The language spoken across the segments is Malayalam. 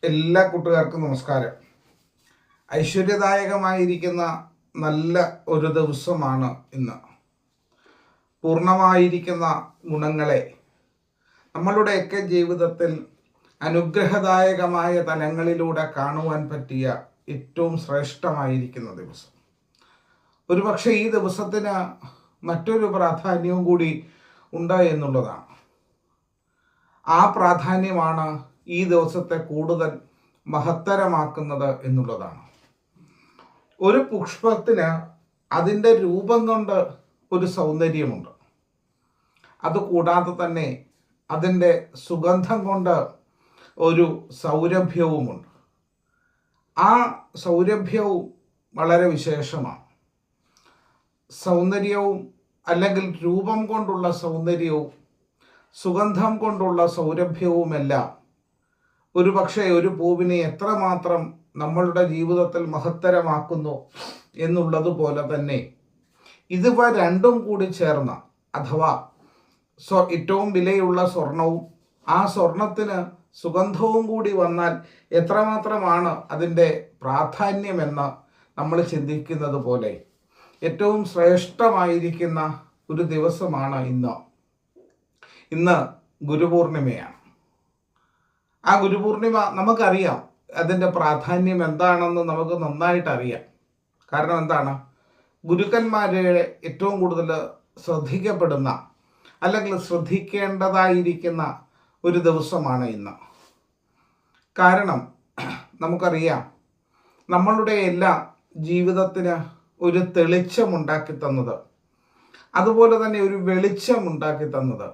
എല്ലാ കൂട്ടുകാർക്കും നമസ്കാരം. ഐശ്വര്യദായകമായിരിക്കുന്ന നല്ല ഒരു ദിവസമാണ് ഇന്ന്. പൂർണ്ണമായിരിക്കുന്ന ഗുണങ്ങളെ നമ്മളുടെയൊക്കെ ജീവിതത്തിൽ അനുഗ്രഹദായകമായ തലങ്ങളിലൂടെ കാണുവാൻ പറ്റിയ ഏറ്റവും ശ്രേഷ്ഠമായിരിക്കുന്ന ദിവസം. ഒരുപക്ഷെ ഈ ദിവസത്തിന് മറ്റൊരു പ്രാധാന്യവും കൂടി ഉണ്ട് എന്നുള്ളതാണ്. ആ പ്രാധാന്യമാണ് ഈ ദിവസത്തെ കൂടുതൽ മഹത്തരമാക്കുന്നത് എന്നുള്ളതാണ്. ഒരു പുഷ്പത്തിന് അതിൻ്റെ രൂപം കൊണ്ട് ഒരു സൗന്ദര്യമുണ്ട്. അതുകൂടാതെ തന്നെ അതിൻ്റെ സുഗന്ധം കൊണ്ട് ഒരു സൗരഭ്യവുമുണ്ട്. ആ സൗരഭ്യവും വളരെ വിശേഷമാണ്. സൗന്ദര്യവും അല്ലെങ്കിൽ രൂപം കൊണ്ടുള്ള സൗന്ദര്യവും സുഗന്ധം കൊണ്ടുള്ള സൗരഭ്യവുമെല്ലാം ഒരുപക്ഷെ ഒരു പൂവിനെ എത്രമാത്രം നമ്മളുടെ ജീവിതത്തിൽ മഹത്തരമാക്കുന്നു എന്നുള്ളതുപോലെ തന്നെ ഇവ രണ്ടും കൂടി ചേർന്ന, അഥവാ ഏറ്റവും വിലയുള്ള സ്വർണവും ആ സ്വർണത്തിന് സുഗന്ധവും കൂടി വന്നാൽ എത്രമാത്രമാണ് അതിൻ്റെ പ്രാധാന്യമെന്ന് നമ്മൾ ചിന്തിക്കുന്നത് പോലെ ഏറ്റവും ശ്രേഷ്ഠമായിരിക്കുന്ന ഒരു ദിവസമാണ് ഇന്ന് ഗുരുപൂർണിമയാണ്. ആ ഗുരുപൂർണിമ നമുക്കറിയാം, അതിൻ്റെ പ്രാധാന്യം എന്താണെന്ന് നമുക്ക് നന്നായിട്ട് അറിയാം. കാരണം എന്താണ്? ഗുരുക്കന്മാരെ ഏറ്റവും കൂടുതൽ ശ്രദ്ധിക്കപ്പെടുന്ന അല്ലെങ്കിൽ ശ്രദ്ധിക്കേണ്ടതായിരിക്കുന്ന ഒരു ദിവസമാണ് ഇന്ന്. കാരണം നമുക്കറിയാം, നമ്മളുടെ എല്ലാ ജീവിതത്തിന് ഒരു തെളിച്ചമുണ്ടാക്കി തന്നത്, അതുപോലെ തന്നെ ഒരു വെളിച്ചമുണ്ടാക്കി തന്നത്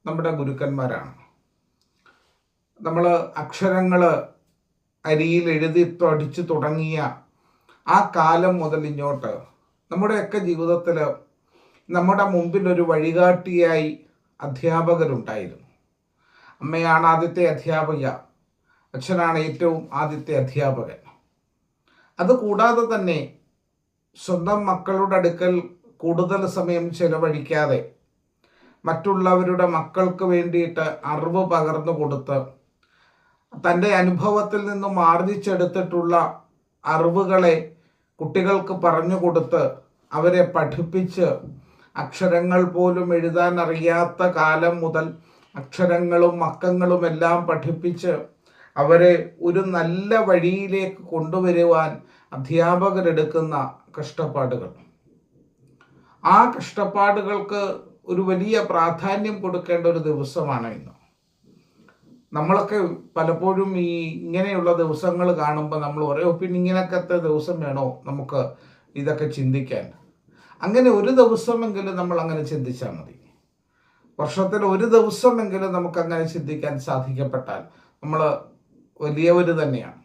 നമ്മുടെ ഗുരുക്കന്മാരാണ്. നമ്മൾ അക്ഷരങ്ങൾ അരിയിൽ എഴുതി പഠിച്ചു തുടങ്ങിയ ആ കാലം മുതൽ ഇങ്ങോട്ട് നമ്മുടെയൊക്കെ ജീവിതത്തിൽ നമ്മുടെ മുമ്പിൽ ഒരു വഴികാട്ടിയായി അധ്യാപകരുണ്ടായിരുന്നു. അമ്മയാണ് ആദ്യത്തെ അധ്യാപിക, അച്ഛനാണ് ഏറ്റവും ആദ്യത്തെ അധ്യാപകൻ. അതുകൂടാതെ തന്നെ സ്വന്തം മക്കളുടെ അടുക്കൽ കൂടുതൽ സമയം ചെലവഴിക്കാതെ മറ്റുള്ളവരുടെ മക്കൾക്ക് വേണ്ടിയിട്ട് അറിവ് പകർന്നു കൊടുത്ത് തൻ്റെ അനുഭവത്തിൽ നിന്നും ആർജിച്ചെടുത്തിട്ടുള്ള അറിവുകളെ കുട്ടികൾക്ക് പറഞ്ഞു കൊടുത്ത് അവരെ പഠിപ്പിച്ച് അക്ഷരങ്ങൾ പോലും എഴുതാൻ അറിയാത്ത കാലം മുതൽ അക്ഷരങ്ങളും അക്കങ്ങളും എല്ലാം പഠിപ്പിച്ച് അവരെ ഒരു നല്ല വഴിയിലേക്ക് കൊണ്ടുവരുവാൻ അധ്യാപകരെടുക്കുന്ന കഷ്ടപ്പാടുകൾ, ആ കഷ്ടപ്പാടുകൾക്ക് ഒരു വലിയ പ്രാധാന്യം കൊടുക്കേണ്ട ഒരു ദിവസമാണ് ഇന്ന്. നമ്മളൊക്കെ പലപ്പോഴും ഇങ്ങനെയുള്ള ദിവസങ്ങൾ കാണുമ്പോൾ നമ്മൾ പറയും, പിന്നെ ഇങ്ങനത്തെ ദിവസം വേണോ നമുക്ക് ഇതൊക്കെ ചിന്തിക്കാൻ? അങ്ങനെ ഒരു ദിവസമെങ്കിലും നമ്മൾ അങ്ങനെ ചിന്തിച്ചാൽ മതി. വർഷത്തിൽ ഒരു ദിവസമെങ്കിലും നമുക്കങ്ങനെ ചിന്തിക്കാൻ സാധിക്കപ്പെട്ടാൽ നമ്മൾ വലിയവർ തന്നെയാണ്.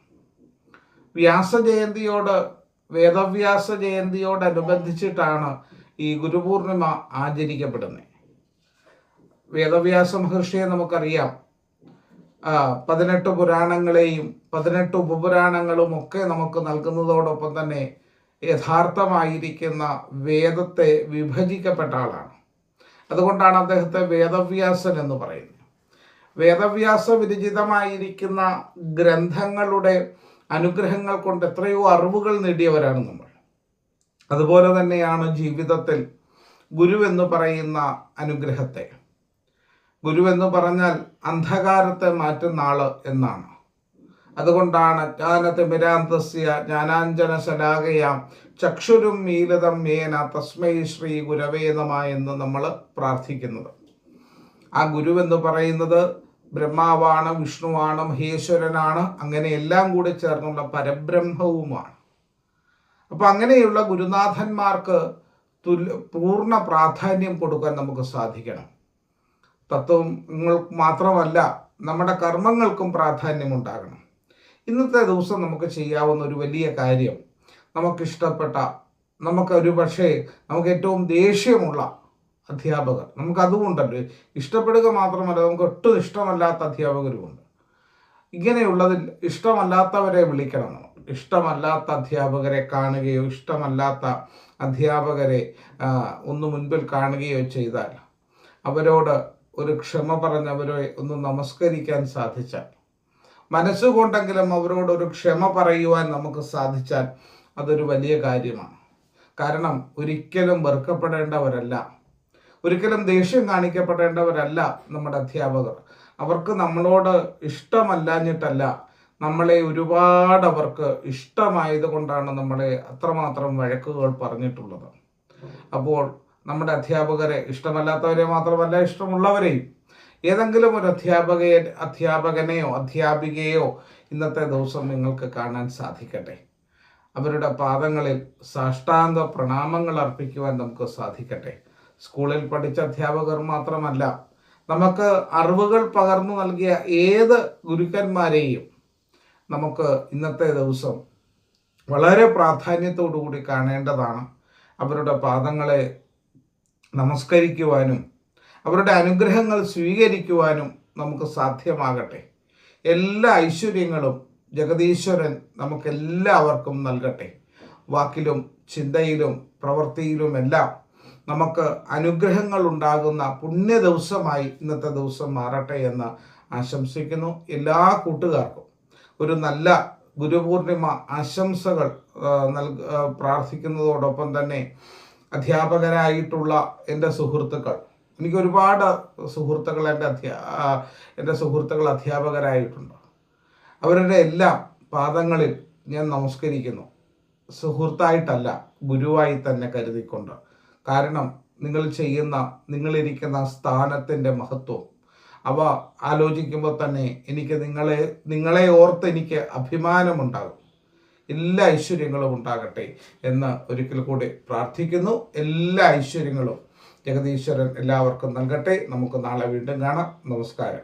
വേദവ്യാസ ജയന്തിയോടനുബന്ധിച്ചിട്ടാണ് ഈ ഗുരുപൂർണിമ ആചരിക്കപ്പെടുന്നത്. വേദവ്യാസ മഹർഷിയെ നമുക്കറിയാം. 18 പുരാണങ്ങളെയും 18 ഉപപുരാണങ്ങളും ഒക്കെ നമുക്ക് നൽകുന്നതോടൊപ്പം തന്നെ യഥാർത്ഥമായിരിക്കുന്ന വേദത്തെ വിഭജിക്കപ്പെട്ട ആളാണ്. അതുകൊണ്ടാണ് അദ്ദേഹത്തെ വേദവ്യാസൻ എന്ന് പറയുന്നത്. വേദവ്യാസ വിരചിതമായിരിക്കുന്ന ഗ്രന്ഥങ്ങളുടെ അനുഗ്രഹങ്ങൾ കൊണ്ട് എത്രയോ അറിവുകൾ നേടിയവരാണ് നമ്മൾ. അതുപോലെ തന്നെയാണ് ജീവിതത്തിൽ ഗുരുവെന്ന് പറയുന്ന അനുഗ്രഹത്തെ. ഗുരുവെന്ന് പറഞ്ഞാൽ അന്ധകാരത്തെ മാറ്റുന്ന ആള് എന്നാണ്. അതുകൊണ്ടാണ് ജ്ഞാനതിമിരാന്തസ്യ ജ്ഞാനാഞ്ജന ശലാകയാം ചക്ഷുരും മീലിതം യേന തസ്മൈ ശ്രീ ഗുരവേ നമഃ എന്ന് നമ്മൾ പ്രാർത്ഥിക്കുന്നത്. ആ ഗുരുവെന്ന് പറയുന്നത് ബ്രഹ്മാവാണ്, വിഷ്ണുവാണ്, മഹേശ്വരനാണ്, അങ്ങനെ എല്ലാം കൂടി ചേർന്നുള്ള പരബ്രഹ്മവുമാണ്. അപ്പം അങ്ങനെയുള്ള ഗുരുനാഥന്മാർക്ക് പൂർണ്ണ പ്രാധാന്യം കൊടുക്കാൻ നമുക്ക് സാധിക്കണം. തത്വങ്ങൾക്ക് മാത്രമല്ല, നമ്മുടെ കർമ്മങ്ങൾക്കും പ്രാധാന്യമുണ്ടാകണം. ഇന്നത്തെ ദിവസം നമുക്ക് ചെയ്യാവുന്ന ഒരു വലിയ കാര്യം, നമുക്കിഷ്ടപ്പെട്ട, നമുക്ക് ഏറ്റവും ദേഷ്യമുള്ള അധ്യാപകർ, നമുക്കതുകൊണ്ടല്ലോ ഇഷ്ടപ്പെടുക മാത്രമല്ല, നമുക്ക് ഒട്ടും ഇഷ്ടമല്ലാത്ത അധ്യാപകരുമുണ്ട്. ഇങ്ങനെയുള്ളതിൽ ഇഷ്ടമല്ലാത്തവരെ വിളിക്കണം. ഇഷ്ടമല്ലാത്ത അധ്യാപകരെ കാണുകയോ ഇഷ്ടമല്ലാത്ത അധ്യാപകരെ ഒന്ന് മുൻപിൽ കാണുകയോ ചെയ്താൽ അവരോട് ഒരു ക്ഷമ പറഞ്ഞ് അവരെ ഒന്ന് നമസ്കരിക്കാൻ സാധിച്ചാൽ മനസ്സുകൊണ്ടെങ്കിലും അവരോടൊരു ക്ഷമ പറയുവാൻ നമുക്ക് സാധിച്ചാൽ അതൊരു വലിയ കാര്യമാണ്. കാരണം ഒരിക്കലും വെറുക്കപ്പെടേണ്ടവരല്ല, ഒരിക്കലും ദേഷ്യം കാണിക്കപ്പെടേണ്ടവരല്ല നമ്മുടെ അധ്യാപകർ. അവർക്ക് നമ്മളോട് ഇഷ്ടമല്ലാഞ്ഞിട്ടല്ല, നമ്മളെ ഒരുപാട് അവർക്ക് ഇഷ്ടമായതുകൊണ്ടാണ് നമ്മളെ അത്രമാത്രം വഴക്കുകൾ പറഞ്ഞിട്ടുള്ളത്. അപ്പോൾ നമ്മുടെ അധ്യാപകരെ, ഇഷ്ടമല്ലാത്തവരെ മാത്രമല്ല ഇഷ്ടമുള്ളവരെയും, ഏതെങ്കിലും ഒരു അധ്യാപകനെയോ അധ്യാപികയോ ഇന്നത്തെ ദിവസം നിങ്ങൾക്ക് കാണാൻ സാധിക്കട്ടെ. അവരുടെ പാദങ്ങളിൽ സാഷ്ടാംഗ പ്രണാമങ്ങൾ അർപ്പിക്കുവാൻ നമുക്ക് സാധിക്കട്ടെ. സ്കൂളിൽ പഠിച്ച അധ്യാപകർ മാത്രമല്ല, നമുക്ക് അറിവുകൾ പകർന്നു നൽകിയ ഏത് ഗുരുക്കന്മാരെയും നമുക്ക് ഇന്നത്തെ ദിവസം വളരെ പ്രാധാന്യത്തോടു കൂടി കാണേണ്ടതാണ്. അവരുടെ പാദങ്ങളെ നമസ്കരിക്കുവാനും അവരുടെ അനുഗ്രഹങ്ങൾ സ്വീകരിക്കുവാനും നമുക്ക് സാധ്യമാകട്ടെ. എല്ലാ ഐശ്വര്യങ്ങളും ജഗദീശ്വരൻ നമുക്കെല്ലാവർക്കും നൽകട്ടെ. വാക്കിലും ചിന്തയിലും പ്രവൃത്തിയിലുമെല്ലാം നമുക്ക് അനുഗ്രഹങ്ങൾ ഉണ്ടാകുന്ന പുണ്യ ദിവസമായി ഇന്നത്തെ ദിവസം മാറട്ടെ എന്ന് ആശംസിക്കുന്നു. എല്ലാ കൂട്ടുകാർക്കും ഒരു നല്ല ഗുരുപൂർണിമ ആശംസകൾ പ്രാർത്ഥിക്കുന്നതോടൊപ്പം തന്നെ അധ്യാപകരായിട്ടുള്ള എൻ്റെ സുഹൃത്തുക്കൾ, എനിക്ക് ഒരുപാട് സുഹൃത്തുക്കൾ എൻ്റെ സുഹൃത്തുക്കൾ അധ്യാപകരായിട്ടുണ്ട്. അവരുടെ എല്ലാം പാദങ്ങളിൽ ഞാൻ നമസ്കരിക്കുന്നു. സുഹൃത്തായിട്ടല്ല, ഗുരുവായി തന്നെ കരുതിക്കൊണ്ട്. കാരണം നിങ്ങളിരിക്കുന്ന സ്ഥാനത്തിൻ്റെ മഹത്വം അവ ആലോചിക്കുമ്പോൾ തന്നെ എനിക്ക് നിങ്ങളെ ഓർത്ത് എനിക്ക് അഭിമാനമുണ്ടാകും. എല്ലാ ഐശ്വര്യങ്ങളും ഉണ്ടാകട്ടെ എന്ന് ഒരിക്കൽ കൂടി പ്രാർത്ഥിക്കുന്നു. എല്ലാ ഐശ്വര്യങ്ങളും ജഗദീശ്വരൻ എല്ലാവർക്കും നൽകട്ടെ. നമുക്ക് നാളെ വീണ്ടും കാണാം. നമസ്കാരം.